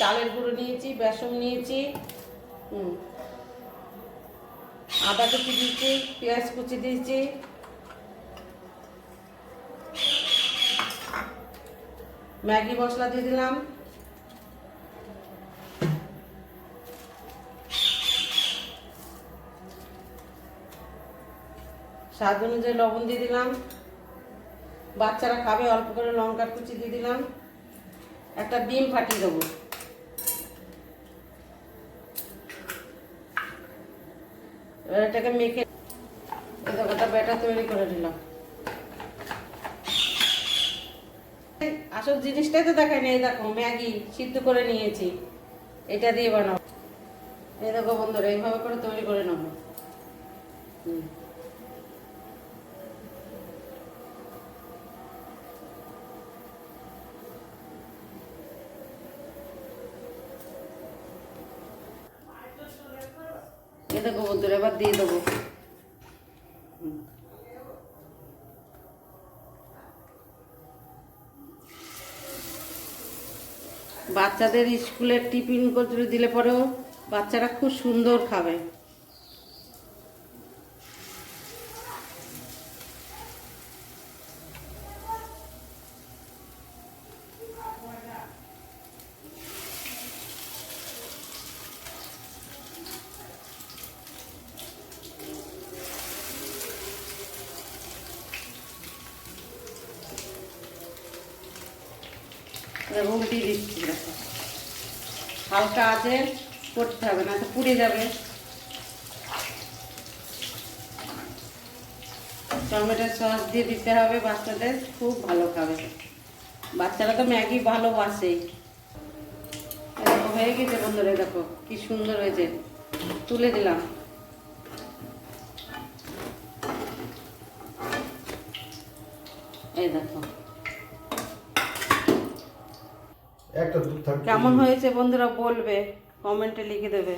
চালের গুঁড়ো নিয়েছি, বেসন নিয়েছি, আদা কুচি দিয়েছি, পেঁয়াজ কুচি দিয়েছি, ম্যাগি মশলা দিয়ে দিলাম, স্বাদ অনুযায়ী লবণ দিয়ে দিলাম, বাচ্চারা খাবে অল্প করে লঙ্কার কুচি দিয়ে দিলাম, একটা ডিম ফাটিয়ে দেবো। এবার এটাকে মেখে একটা ব্যাটার তৈরি করে দিলাম। আসল জিনিসটাই তো দেখায়নি। এই দেখো ম্যাগি সিদ্ধ করে নিয়েছি, এটা দিয়ে বানাবো। এই দেখো বন্ধুরা, এইভাবে করে তৈরি করে নেবো। এই দেখো বন্ধুরা, এবার দিয়ে দেবো। বাচ্চাদের স্কুলের টিফিন করে দিলে পরেও বাচ্চারা খুব সুন্দর খাবে। উল্টি দিচ্ছি, দেখো হালকা আছে, করতে হবে না তো পুড়ে যাবে। টমেটোর সস দিয়ে দিতে হবে, বাচ্চাদের খুব ভালো খাবে। বাচ্চারা তো ম্যাগি ভালোবাসে। হয়ে গেছে বন্ধুরা, দেখো কি সুন্দর হয়েছে, তুলে দিলাম। এই দেখো কেমন হয়েছে বন্ধুরা বলবে, কমেন্টে লিখে দেবে।